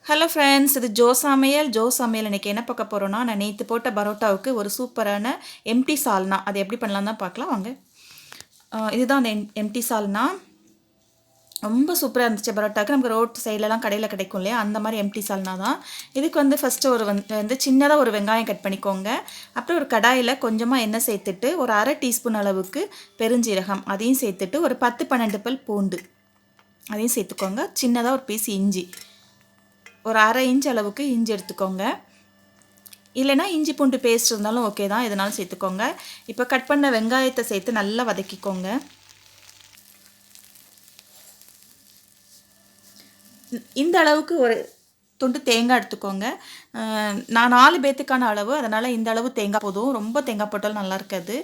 Hello friends, இது Joe சமையல் இன்றைக்கி என்ன பார்க்க போகிறோன்னா, நான் நேற்று போட்ட பரோட்டாவுக்கு ஒரு சூப்பரான எம்டி சால்னா அது எப்படி பண்ணலாம் தான் பார்க்கலாம் வாங்க. இதுதான் அந்த எம்டி சால்னா. ரொம்ப சூப்பராக இருந்துச்சு பரோட்டாவுக்கு. நமக்கு ரோட் சைட்லலாம் கடையில் கிடைக்கும் இல்லையா, அந்த மாதிரி எம்டி சால்னா தான். இதுக்கு வந்து ஃபஸ்ட்டு வந்து சின்னதாக ஒரு வெங்காயம் கட் பண்ணிக்கோங்க. அப்புறம் ஒரு கடாயில் கொஞ்சமாக எண்ணெய் சேர்த்துட்டு ஒரு அரை டீஸ்பூன் அளவுக்கு பெருஞ்சீரகம் அதையும் சேர்த்துட்டு ஒரு 10-12 பல் பூண்டு அதையும் சேர்த்துக்கோங்க. சின்னதாக ஒரு பீஸ் இஞ்சி, ஒரு அரை இன்ச் அளவுக்கு இஞ்சி எடுத்துக்கோங்க. இல்லைனா இஞ்சி பூண்டு பேஸ்ட் இருந்தாலும் ஓகே தான், எதனாலும் சேர்த்துக்கோங்க. இப்போ கட் பண்ண வெங்காயத்தை சேர்த்து நல்லா வதக்கிக்கோங்க. இந்த அளவுக்கு ஒரு துண்டு தேங்காய் எடுத்துக்கோங்க. நான் 4 பேத்துக்கான அளவு, அதனால் இந்த அளவு தேங்காய் போதும். ரொம்ப தேங்காய் போட்டாலும் நல்லா இருக்காது.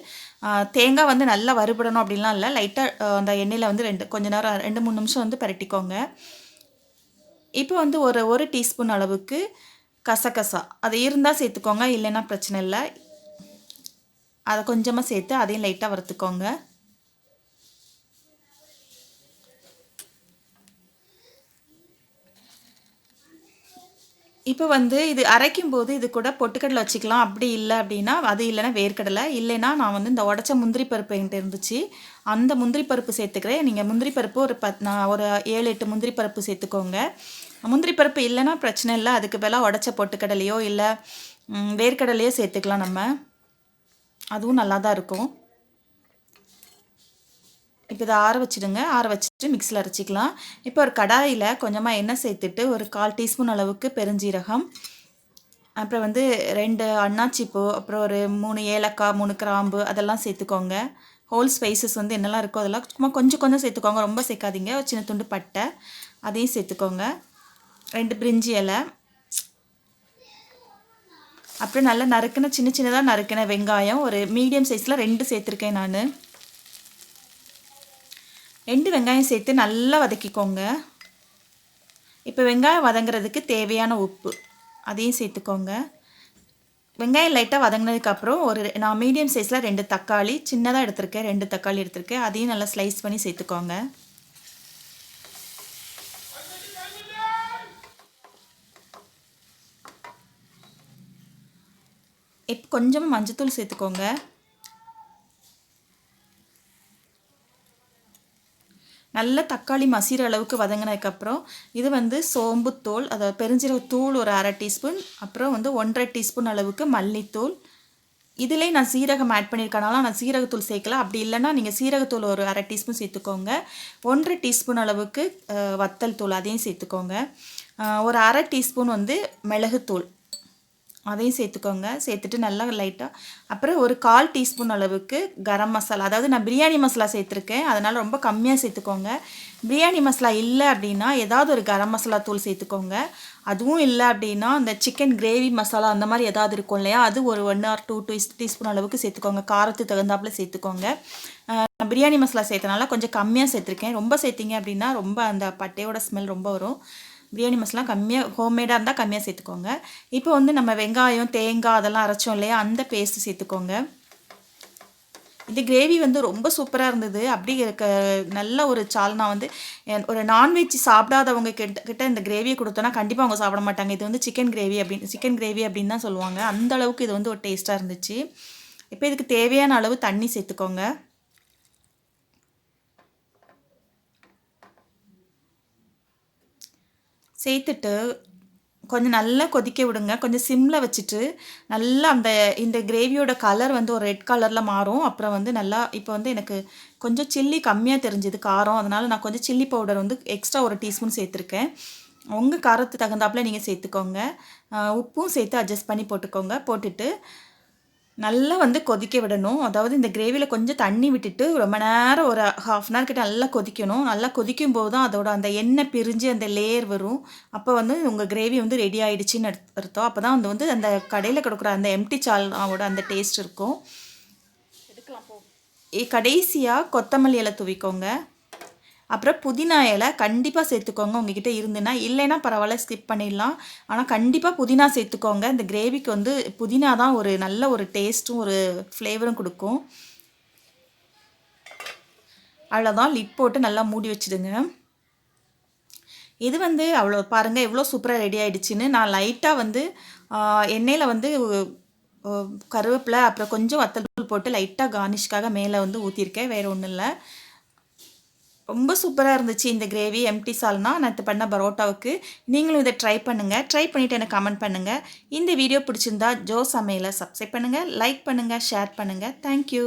தேங்காய் வந்து நல்லா வறுபடணும் அப்படின்லாம் இல்லை, லைட்டாக அந்த எண்ணெயில் வந்து கொஞ்ச நேரம் 2-3 நிமிஷம் வந்து பரட்டிக்கோங்க. இப்போ வந்து ஒரு டீஸ்பூன் அளவுக்கு கசகசா அது இருந்தால் சேர்த்துக்கோங்க, இல்லைன்னா பிரச்சனை இல்லை. அதை கொஞ்சமாக சேர்த்து அதையும் லைட்டாக வறுத்துக்கோங்க. இப்போ வந்து இது அரைக்கும் போது இது கூட பொட்டுக்கடலை வச்சுக்கலாம். அப்படி இல்லை அப்படின்னா அது இல்லைன்னா வேர்க்கடலை, இல்லைன்னா நான் வந்து இந்த உடச்ச முந்திரி பருப்பு என்கிட்ட இருந்துச்சு, அந்த முந்திரி பருப்பு சேர்த்துக்கிறேன். நீங்கள் முந்திரி பருப்பு நான் ஒரு 7-8 முந்திரி பருப்பு சேர்த்துக்கோங்க. முந்திரி பருப்பு இல்லைன்னா பிரச்சனை இல்லை, அதுக்கு பதிலாக உடச்ச பொட்டுக்கடலையோ இல்லை வேர்க்கடலையோ சேர்த்துக்கலாம் நம்ம, அதுவும் நல்லா தான் இருக்கும். இப்போ இதை ஆற வச்சுடுங்க. ஆற வச்சுட்டு மிக்ஸியில் அரைச்சிக்கலாம். இப்போ ஒரு கடாயில் கொஞ்சமாக எண்ணெய் சேர்த்துட்டு ஒரு 1/4 டீஸ்பூன் அளவுக்கு பெருஞ்சீரகம், அப்புறம் வந்து 2 அன்னாச்சிப்பூ, அப்புறம் ஒரு 3 ஏலக்காய், 3 கிராம்பு அதெல்லாம் சேர்த்துக்கோங்க. ஹோல் ஸ்பைசஸ் வந்து என்னெல்லாம் இருக்கோ அதெல்லாம் சும்மா கொஞ்சம் கொஞ்சம் சேர்த்துக்கோங்க, ரொம்ப சேர்க்காதீங்க. ஒரு சின்ன துண்டு பட்டை அதையும் சேர்த்துக்கோங்க. 2 பிரிஞ்சி இலை, அப்புறம் நல்லா நறுக்கின சின்ன சின்னதாக நறுக்கின வெங்காயம் ஒரு மீடியம் சைஸில் 2 சேர்த்துருக்கேன் நான். 2 வெங்காயம் சேர்த்து நல்லா வதக்கிக்கோங்க. இப்போ வெங்காயம் வதங்குறதுக்கு தேவையான உப்பு அதையும் சேர்த்துக்கோங்க. வெங்காயம் லைட்டாக வதங்கினதுக்கப்புறம் நான் மீடியம் சைஸில் 2 தக்காளி சின்னதாக எடுத்திருக்கேன், 2 தக்காளி எடுத்திருக்கேன், அதையும் நல்லா ஸ்லைஸ் பண்ணி சேர்த்துக்கோங்க. இப்போ கொஞ்சமாக மஞ்சத்தூள் சேர்த்துக்கோங்க. நல்ல தக்காளி மசிகிற அளவுக்கு வதங்கினதுக்கப்புறம் இது வந்து சோம்புத்தூள், அதாவது பெருஞ்சீரகத்தூள் ஒரு அரை டீஸ்பூன், அப்புறம் வந்து 1.5 டீஸ்பூன் அளவுக்கு மல்லித்தூள். இதிலே நான் சீரகம் ஆட் பண்ணியிருக்கனால நான் சீரகத்தூள் சேர்க்கல. அப்படி இல்லைன்னா நீங்கள் சீரகத்தூள் ஒரு அரை டீஸ்பூன் சேர்த்துக்கோங்க. 1.5 டீஸ்பூன் அளவுக்கு வத்தல் தூள் அதையும் சேர்த்துக்கோங்க. ஒரு அரை டீஸ்பூன் வந்து மிளகுத்தூள் அதையும் சேர்த்துக்கோங்க. சேர்த்துட்டு நல்லா லைட்டாக, அப்புறம் ஒரு 1/4 டீஸ்பூன் அளவுக்கு கரம் மசாலா, அதாவது நான் பிரியாணி மசாலா சேர்த்துருக்கேன், அதனால் ரொம்ப கம்மியாக சேர்த்துக்கோங்க. பிரியாணி மசாலா இல்லை அப்படின்னா ஏதாவது ஒரு கரம் மசாலா தூள் சேர்த்துக்கோங்க. அதுவும் இல்லை அப்படின்னா அந்த சிக்கன் கிரேவி மசாலா அந்த மாதிரி ஏதாவது இருக்கும் இல்லையா, அது ஒரு 1 or 2 டீஸ்பூன் அளவுக்கு சேர்த்துக்கோங்க. காரத்துக்கு தகுந்தாப்பில் சேர்த்துக்கோங்க. பிரியாணி மசாலா சேர்த்தனால கொஞ்சம் கம்மியாக சேர்த்துருக்கேன். ரொம்ப சேர்த்திங்க அப்படின்னா ரொம்ப அந்த பட்டையோட ஸ்மெல் ரொம்ப வரும். பிரியாணி மசாலா கம்மியாக, ஹோம்மேடாக இருந்தால் கம்மியாக சேர்த்துக்கோங்க. இப்போ வந்து நம்ம வெங்காயம் தேங்காய் அதெல்லாம் அரைச்சோம் இல்லையா, அந்த பேஸ்ட்டு சேர்த்துக்கோங்க. இந்த கிரேவி வந்து ரொம்ப சூப்பராக இருந்தது. அப்படி இருக்க நல்ல ஒரு சால்னா வந்து ஒரு நான்வெஜ் சாப்பிடாதவங்க கிட்ட இந்த கிரேவியை கொடுத்தோன்னா கண்டிப்பாக அவங்க சாப்பிட மாட்டாங்க. இது வந்து சிக்கன் கிரேவி அப்படின்னு தான் சொல்லுவாங்க. அந்த அளவுக்கு இது வந்து ஒரு டேஸ்ட்டாக இருந்துச்சு. இப்போ இதுக்கு தேவையான அளவு தண்ணி சேர்த்துக்கோங்க. சேர்த்துட்டு கொஞ்சம் நல்லா கொதிக்க விடுங்க. கொஞ்சம் சிம்மில் வச்சுட்டு நல்லா இந்த கிரேவியோட கலர் வந்து ஒரு ரெட் கலரில் மாறும். அப்புறம் வந்து நல்லா இப்போ வந்து எனக்கு கொஞ்சம் சில்லி கம்மியாக தெரிஞ்சுது காரம், அதனால் நான் கொஞ்சம் சில்லி பவுடர் வந்து எக்ஸ்ட்ரா ஒரு டீஸ்பூன் சேர்த்துருக்கேன். உங்கள் காரத்துக்கு தகுந்தாப்பில் நீங்கள் சேர்த்துக்கோங்க. உப்பும் சேர்த்து அட்ஜஸ்ட் பண்ணி போட்டுக்கோங்க. போட்டுட்டு நல்லா வந்து கொதிக்க விடணும். அதாவது இந்த கிரேவியில் கொஞ்சம் தண்ணி விட்டுட்டு ரொம்ப நேரம் ஒரு 1/2 அன் ஹவர் கிட்ட நல்லா கொதிக்கணும். நல்லா கொதிக்கும் போது தான் அதோட அந்த எண்ணெய் பிரிஞ்சு அந்த லேயர் வரும். அப்போ வந்து உங்கள் கிரேவி வந்து ரெடி ஆகிடுச்சின்னு அர்த்தம். அப்போ தான் வந்து அந்த கடையில் கொடுக்குற அந்த எம்டி சால்னாவோட அந்த டேஸ்ட் இருக்கும். கடைசியாக கொத்தமல்லி இலை தூவிக்கோங்க. அப்புறம் புதினா இலை கண்டிப்பாக சேர்த்துக்கோங்க உங்ககிட்ட இருந்துன்னா, இல்லைன்னா பரவாயில்ல ஸ்கிப் பண்ணிடலாம். ஆனால் கண்டிப்பாக புதினா சேர்த்துக்கோங்க. இந்த கிரேவிக்கு வந்து புதினா தான் ஒரு நல்ல ஒரு டேஸ்ட்டும் ஒரு ஃப்ளேவரும் கொடுக்கும். அவ்வளோதான், லிட் போட்டு நல்லா மூடி வச்சுடுங்க. இது வந்து அவ்வளோ பாருங்கள் எவ்வளோ சூப்பராக ரெடி ஆகிடுச்சின்னு. நான் லைட்டாக வந்து எண்ணெயில் வந்து கருவேப்பிலை அப்புறம் கொஞ்சம் வத்தல் தூள் போட்டு லைட்டாக கார்னிஷ்காக மேலே வந்து ஊற்றிருக்கேன், வேறு ஒன்றும் இல்லை. ரொம்ப சூப்பராக இருந்துச்சு இந்த கிரேவி எம்டி சால்னா நான் பண்ண பரோட்டாவுக்கு. நீங்களும் இதை ட்ரை பண்ணுங்கள். ட்ரை பண்ணிவிட்டு எனக்கு கமெண்ட் பண்ணுங்கள். இந்த வீடியோ பிடிச்சிருந்தா ஜோ சமையலை சப்ஸ்கிரைப் பண்ணுங்கள், லைக் பண்ணுங்கள், ஷேர் பண்ணுங்கள். தேங்க்யூ.